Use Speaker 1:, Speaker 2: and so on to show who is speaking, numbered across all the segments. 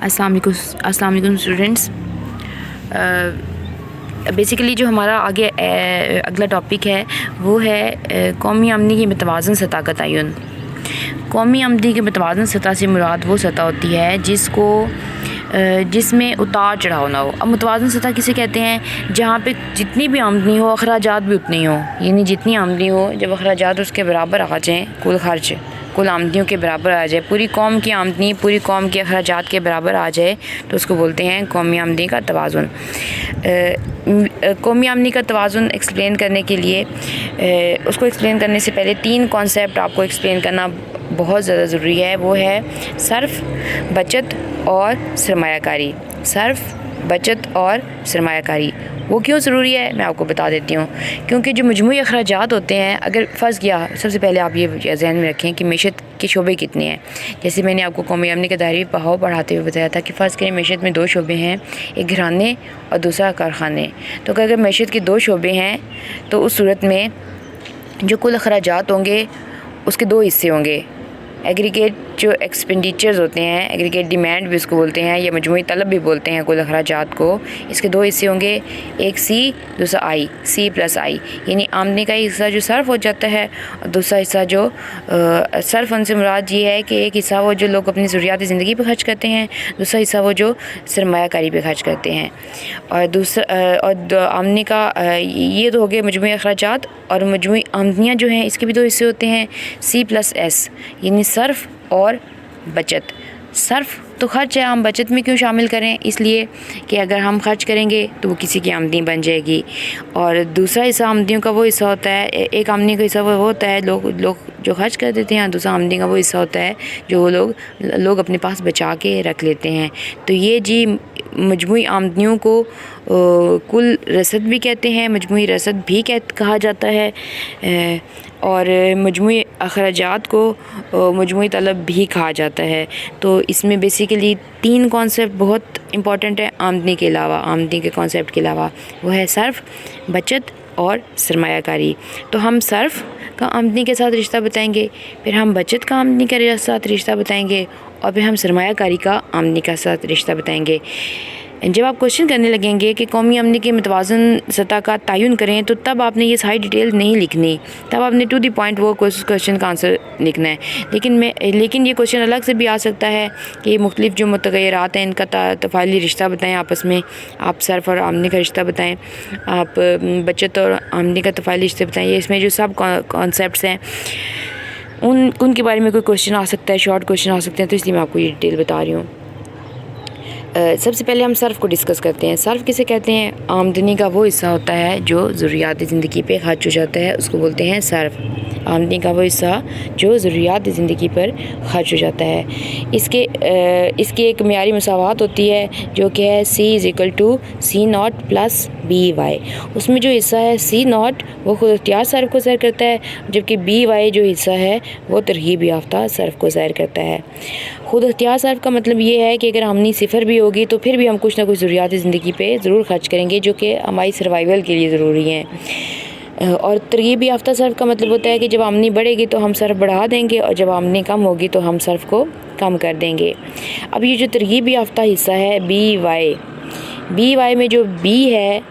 Speaker 1: अस्सलाम वालेकुम students. Basically जो हमारा आगे अगला टॉपिक है वो है कौमी आमदनी की मतवाज़न सतह का तयन। कौमी आमदनी की मतवाज़न सतह से मुराद वो सतह होती है जिसमें उतार चढ़ाव ना हो। अब मुतवाज़न सतह किसे कहते हैं? जहाँ पे जितनी भी आमदनी हो अखराजात भी उतनी हो, यानी जितनी आमदनी हो जब अखराजात उसके बराबर आ जाएँ, कुल खर्च कुल आमदनियों के बराबर आ जाए, पूरी कौम की आमदनी पूरी कौम के अखराजात के बराबर आ जाए तो उसको बोलते हैं कौमी आमदनी का तवाज़ुन। कौमी आमदनी का तवाज़ुन एक्सप्लेन करने के लिए उसको एक्सप्लेन करने से पहले 3 कॉन्सेप्ट आपको एक्सप्लेन करना बहुत ज़्यादा ज़रूरी है। वो है सर्फ़, बचत और सरमायाकारी। सर्फ़, बचत और सरमायाकारी वो क्यों ज़रूरी है मैं आपको बता देती हूँ। क्योंकि जो मजमूई अखराजात होते हैं, अगर फ़र्ज़ किया, सबसे पहले आप ये ज़हन में रखें कि मैशत के शोबे कितने हैं। जैसे मैंने आपको कौमी आमदनी के दायरे बहाव पढ़ाते हुए बताया था कि फ़र्ज़ करें मैशत में 2 शोबे हैं, एक घराने और दूसरा कारखाने। तो अगर मैशत के 2 शोबे हैं तो उस सूरत में जो कुल अखराजात होंगे उसके 2 हिस्से होंगे। एग्रीगेट जो एक्सपेंडिचर्स होते हैं, एग्रीगेट डिमांड भी उसको बोलते हैं या मजमूई तलब भी बोलते हैं कुल अखराजात को, इसके 2 हिस्से होंगे, एक सी दूसरा आई, सी प्लस आई, यानी आमदनी का हिस्सा जो सर्फ हो जाता है और दूसरा हिस्सा जो सर्फ उनसे मुराद ये है कि एक हिस्सा वो जो लोग अपनी ज़रूरियात ज़िंदगी पे खर्च करते हैं, दूसरा हिस्सा वो जो सरमायाकारी पे खर्च करते हैं। और दूसरा आमदनी का ये तो हो गए मजमूई अखराजात। और मजमूई आमदनियाँ जो हैं इसके भी 2 हिस्से होते हैं, सी प्लस एस, यानी सर्फ और बचत। सर्फ तो खर्च है, हम बचत में क्यों शामिल करें? इसलिए कि अगर हम खर्च करेंगे तो वो किसी की आमदनी बन जाएगी। और दूसरा हिस्सा आमदनियों का वो हिस्सा होता है, एक आमदनी का हिस्सा वो होता है लोग जो खर्च कर देते हैं, दूसरा आमदनी का वो हिस्सा होता है जो वो लोग अपने पास बचा के रख लेते हैं। तो ये जी मजमूई आमदनियों को कुल रसद भी कहते हैं, मजमूई रसद भी कहा जाता है, और मजमूई अखराजात को मजमूई तलब भी कहा जाता है। तो इसमें बेसिकली 3 कॉन्सेप्ट बहुत इम्पॉर्टेंट है आमदनी के अलावा, आमदनी के कॉन्सेप्ट के अलावा, वो है सर्फ, बचत और सरमायाकारी। तो हम सर्फ का आमदनी के साथ रिश्ता बताएंगे, फिर हम बचत का आमदनी के साथ रिश्ता बताएंगे और फिर हम सरमायाकारी का आमदनी का साथ रिश्ता बताएंगे। जब आप क्वेश्चन करने लगेंगे कि कौमी आमदनी के मतवाज़न सतह का तयन करें, तो तब आपने ये सारी डिटेल नहीं लिखनी, तब आपने टू द पॉइंट वो क्वेश्चन का आंसर लिखना है। लेकिन ये क्वेश्चन अलग से भी आ सकता है कि मुख्तलिफ जो मुतग़य्यरात हैं इनका तफ़ाइली रिश्ता बताएं आपस में। आप सर्फ और आमदनी का रिश्ता बताएं, आप बचत और आमदनी का तफ़ाइली रिश्ता बताएं। ये इसमें जो सब कॉन्सेप्ट्स हैं उनके बारे में कोई क्वेश्चन आ सकता है, शॉर्ट क्वेश्चन आ सकते हैं, तो इसलिए मैं आपको ये डिटेल बता रही हूँ। सबसे पहले हम सर्फ को डिस्कस करते हैं। सर्फ किसे कहते हैं? आमदनी का वो हिस्सा होता है जो ज़रूरियात ज़िंदगी पे खर्च हो जाता है, उसको बोलते हैं सर्फ। आमदनी का वो हिस्सा जो ज़रूरियात ज़िंदगी पर खर्च हो जाता है। इसकी एक मियारी मसावात होती है जो कि है C=C0 + BY। उसमें जो हिस्सा है C0 वो खुद इख्तियार सर्फ को ज़ाहिर करता है, जबकि BY जो हिस्सा है वो तरगीब याफ्ता सर्फ को ज़ाहिर करता है। खुद इख्तियार सर्फ का मतलब ये है कि अगर आमदनी सिफ़र भी होगी तो फिर भी हम कुछ ना कुछ ज़रूरियात ज़िंदगी पे ज़रूर खर्च करेंगे जो कि हमारी सर्वाइवल के लिए ज़रूरी हैं। और तरगीब याफ्ता सर्फ का मतलब होता है कि जब आमदनी बढ़ेगी तो हम सर्फ बढ़ा देंगे और जब आमदनी कम होगी तो हम सर्फ को कम कर देंगे। अब ये जो तरगीब याफ्ता हिस्सा है BY में जो B है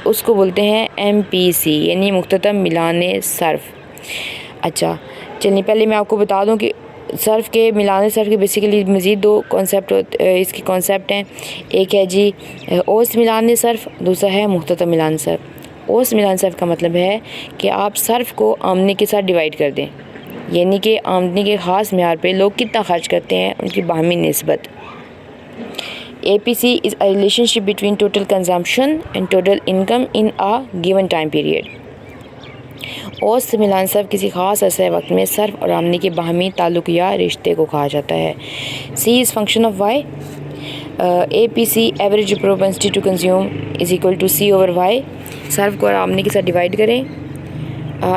Speaker 1: उसको बोलते हैं MPC, यानी मुख्ततम मिलाने सर्फ। अच्छा चलिए पहले मैं आपको बता दूं कि सर्फ के मिलाने सर्फ के बेसिकली मज़ीद 2 कॉन्सेप्ट इसके कॉन्सेप्ट हैं। एक है जी औसत मिलाने सर्फ, दूसरा है मुख्ततम मिलाने सर्फ। औसत मिलाने सर्फ का मतलब है कि आप सर्फ को आमदनी के साथ डिवाइड कर दें, यानी कि आमदनी के ख़ास म्यार पे लोग कितना खर्च करते हैं उनकी बाहमी निस्बत। APC is a relationship between total consumption and total income in a given time period। औसत मिलान सर्फ किसी ख़ास अरसे वक्त में सर्फ और आमदनी के बाहमी ताल्लुक़ या रिश्ते को कहा जाता है। C is function of Y। APC average propensity to consume = C/Y। सर्फ को और आमदनी के साथ डिवाइड करें।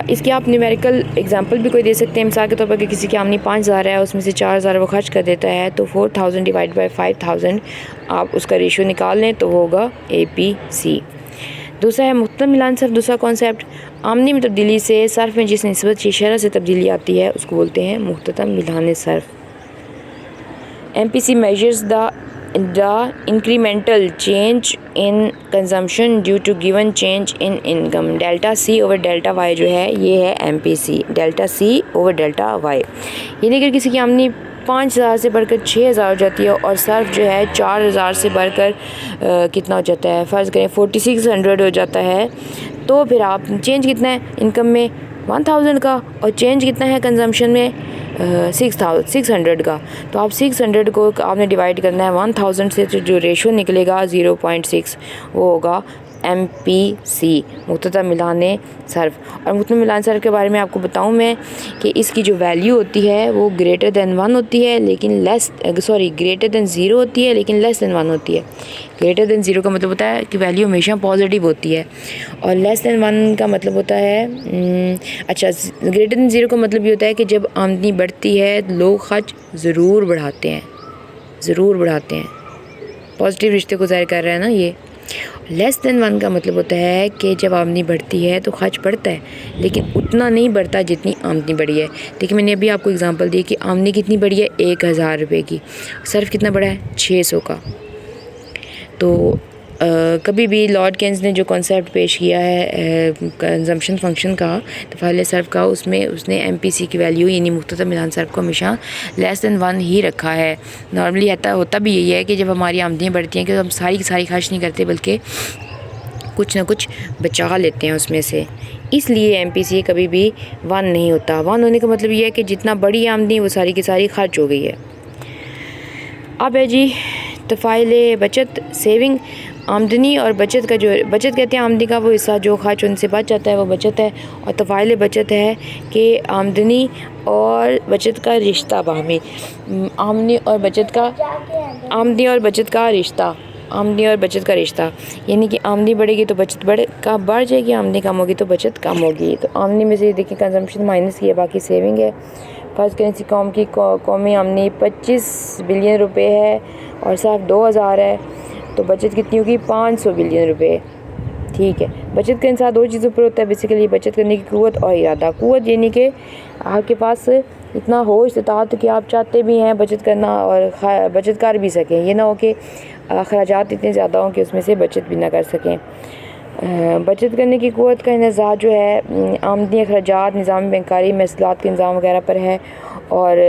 Speaker 1: इसके आप न्यूमेरिकल एग्जांपल भी कोई दे सकते हैं। मिसाल के तौर पर कि किसी की आमदनी 5,000 है, उसमें से 4,000 वो खर्च कर देता है, तो 4,000 डिवाइड बाई 5,000 आप उसका रेशियो निकाल लें तो वो होगा APC। दूसरा है मुख्ततम मिलान सर्फ। दूसरा कॉन्सेप्ट, आमदनी में तब्दीली से सर्फ में जिस निस्बत की शरह से तब्दीली आती है उसको बोलते हैं मुख्ततम मिलान Surf. MPC measures the the incremental change in consumption due to given change in income। Delta C over delta Y जो है ये है MPC, delta C over delta Y. यानी कि किसी की आमदनी 5,000 से बढ़कर 6,000 हो जाती है और सर्फ जो है 4,000 से बढ़कर कितना हो जाता है, फ़र्ज़ करें 4600 हो जाता है, तो फिर आप चेंज कितना है इनकम में 1000 का और चेंज कितना है कंजम्पशन में 600 का। तो आप 600 को आपने डिवाइड करना है 1000 से, तो जो रेशो निकलेगा 0.6 वो होगा MPC, मुख्तता मिलाने सर्फ। और मुख्तता मिलान सर्फ के बारे में आपको बताऊं मैं कि इसकी जो वैल्यू होती है वो ग्रेटर दैन 1 होती है लेकिन ग्रेटर दैन 0 होती है लेकिन लेस दैन 1 होती है। ग्रेटर दैन 0 का मतलब होता है कि वैल्यू हमेशा पॉजिटिव होती है और लेस दैन 1 का मतलब होता है ग्रेटर दैन 0 का मतलब ये होता है कि जब आमदनी बढ़ती है तो लोग खर्च ज़रूर बढ़ाते हैं। पॉजिटिव रिश्ते को ज़ाहिर कर रहा है ना ये। लेस दैन 1 का मतलब होता है कि जब आमदनी बढ़ती है तो खर्च बढ़ता है लेकिन उतना नहीं बढ़ता जितनी आमदनी बढ़ी है। देखिए मैंने अभी आपको एग्जांपल दी कि आमदनी कितनी बढ़ी है 1000 रुपये की, सर्फ कितना बढ़ा है 600 का। तो कभी भी लॉर्ड केन्स ने जो कॉन्सेप्ट पेश किया है कंजम्पशन फंक्शन का, तफ़ाइल सर्फ का, उसमें उसने MPC की वैल्यू यानी मुख्तता मिलान सर्फ को हमेशा लेस दैन 1 ही रखा है। नॉर्मली होता भी यही है कि जब हमारी आमदनियाँ बढ़ती हैं कि हम सारी की सारी खर्च नहीं करते बल्कि कुछ ना कुछ बचा लेते हैं उसमें से, इसलिए MPC कभी भी 1 नहीं होता। 1 होने का मतलब ये है कि जितना बड़ी आमदनी वो सारी की सारी खर्च हो गई है। अब है जी तफ़ाइल बचत सेविंग। आमदनी और बचत का जो बचत कहते हैं आमदनी का वो हिस्सा जो खर्च उनसे बच जाता है वो बचत है, और तफ़ाइल बचत है कि आमदनी और बचत का रिश्ता बाहमी, आमदनी और बचत का रिश्ता, यानी कि आमदनी बढ़ेगी तो बचत बढ़ जाएगी, आमदनी कम होगी तो बचत कम होगी। तो आमदनी में से देखिए कंजम्पशन माइनस की है, बाकी सेविंग है। फर्स्ट करेंसी कौम की कौमी आमदनी 25 बिलियन रुपए है और सिर्फ 2000 है, तो बचत कितनी होगी 500 बिलियन रुपए। ठीक है, बचत का इंसान 2 चीज़ों पर होता है बेसिकली, बचत करने की क़ुव्वत और इरादा। क़ुव्वत यानी कि आपके पास इतना होश इस्तात कि आप चाहते भी हैं बचत करना और बचत कर भी सकें, ये ना हो कि अखराजात इतने ज़्यादा हों कि उसमें से बचत भी ना कर सकें। बचत करने की क़ुव्वत का इन्हिसार जो है आमदनी, अखराजात, निज़ाम बैंकारी, महसूलात के निज़ाम वगैरह पर है, और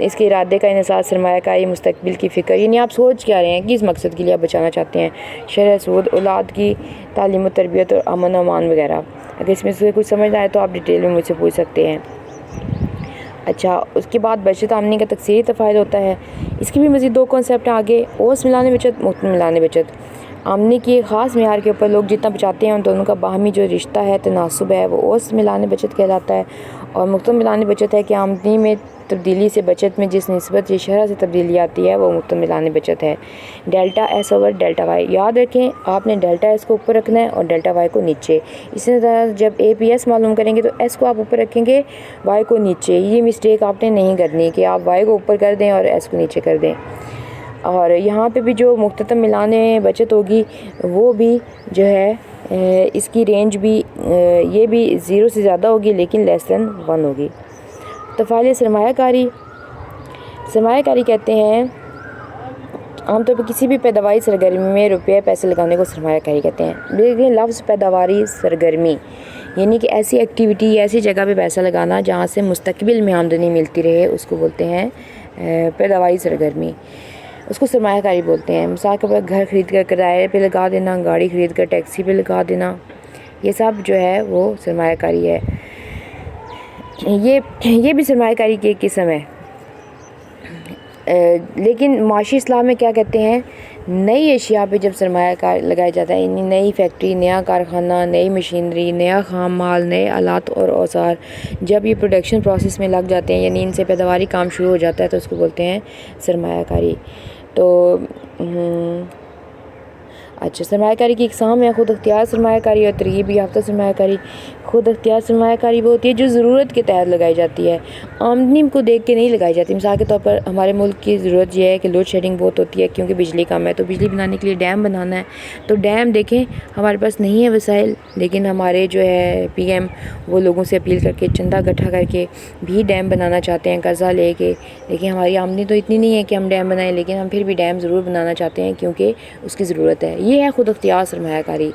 Speaker 1: इसके इरादे का इन्हिसार सरमायाकारी, मुस्तकबिल की फ़िक्र, यानी आप सोच क्या रहे हैं कि इस मकसद के लिए आप बचाना चाहते हैं, शरह सूद, औलाद की तालीम व तरबियत और अमन व अमान वगैरह। अगर इसमें से कुछ समझ आए तो आप डिटेल में मुझसे पूछ सकते हैं। अच्छा, उसके बाद बचत आमदनी का तकसीरी तफ़ाइल होता है। इसकी भी मज़ीद 2 कॉन्सेप्ट आगे, ओस मिलाने बचत, मुफ्त मिलाने बचत। आमदनी की एक ख़ास मेयार के ऊपर लोग जितना बचाते हैं उन दोनों का बाहमी जो रिश्ता है, तनासुब है, वो ओस मिलाने बचत कहलाता है। और मुफ्त मिलाने बचत है कि आमदनी में तब्दीली से बचत में जिस निस्बत या शरह से तब्दीली आती है वो मुफ्त मिलाने बचत है। Delta S over delta Y, याद रखें आपने डेल्टा S को ऊपर रखना है और डेल्टा वाई को नीचे। इसी तरह जब APS मालूम करेंगे तो S को आप ऊपर रखेंगे, वाई को नीचे। ये मिस्टेक आपने नहीं करनी कि आप वाई को ऊपर कर दें और S को नीचे कर दें। और यहाँ पे भी जो मुख्तता मिलाने बचत होगी वो भी जो है इसकी रेंज भी ये भी 0 से ज़्यादा होगी लेकिन लेस दैन 1 होगी। तफ़ाइल सरमायाकारी कहते हैं आमतौर पर किसी भी पैदावारी सरगर्मी में रुपये पैसे लगाने को सरमायाकारी कहते हैं। लेकिन लफ्ज़ पैदावारी सरगर्मी यानी कि ऐसी एक्टिविटी, ऐसी जगह पे पैसा लगाना जहाँ से मुस्तकबिल में आमदनी मिलती रहे, उसको बोलते हैं पैदावारी सरगर्मी, उसको सरमायाकारी बोलते हैं। मिसाल के तौर पर घर ख़रीद कर किराए पे लगा देना, गाड़ी ख़रीद कर टैक्सी पे लगा देना, ये सब जो है वो सरमायाकारी है। ये भी सरमायाकारी की एक किस्म है। लेकिन माशी इस्लाह में क्या कहते हैं, नई अशिया पे जब सरमाया लगाया जाता है, यानी नई फैक्ट्री, नया कारखाना, नई मशीनरी, नया खाम माल, नए आलात और औजार जब ये प्रोडक्शन प्रोसेस में लग जाते हैं, यानी इनसे पैदावारी काम शुरू हो जाता है, तो उसको बोलते हैं सरमायाकारी। तो अच्छा, सरमायाकारी की इकसाम है खुद अख्तियार सरमायाकारी और तरगीब याफ्ता सरमायाकारी। खुद अख्तियार सरमायाकारी वो होती है जो ज़रूरत के तहत लगाई जाती है, आमदनी को देख के नहीं लगाई जाती। मिसाल के तौर पर हमारे मुल्क की ज़रूरत ये है कि लोड शेडिंग बहुत होती है क्योंकि बिजली कम है, तो बिजली बनाने के लिए डैम बनाना है। तो डैम देखें हमारे पास नहीं है वसाइल, लेकिन हमारे जो है पीएम वो लोगों से अपील करके चंदा इकट्ठा करके भी डैम बनाना चाहते हैं कर्ज़ा लेके। लेकिन हमारी आमदनी तो इतनी नहीं है कि हम डैम बनाएं, लेकिन हम फिर भी डैम ज़रूर बनाना चाहते हैं क्योंकि उसकी ज़रूरत है। ये है खुद अख्तियार सरमायाकारी।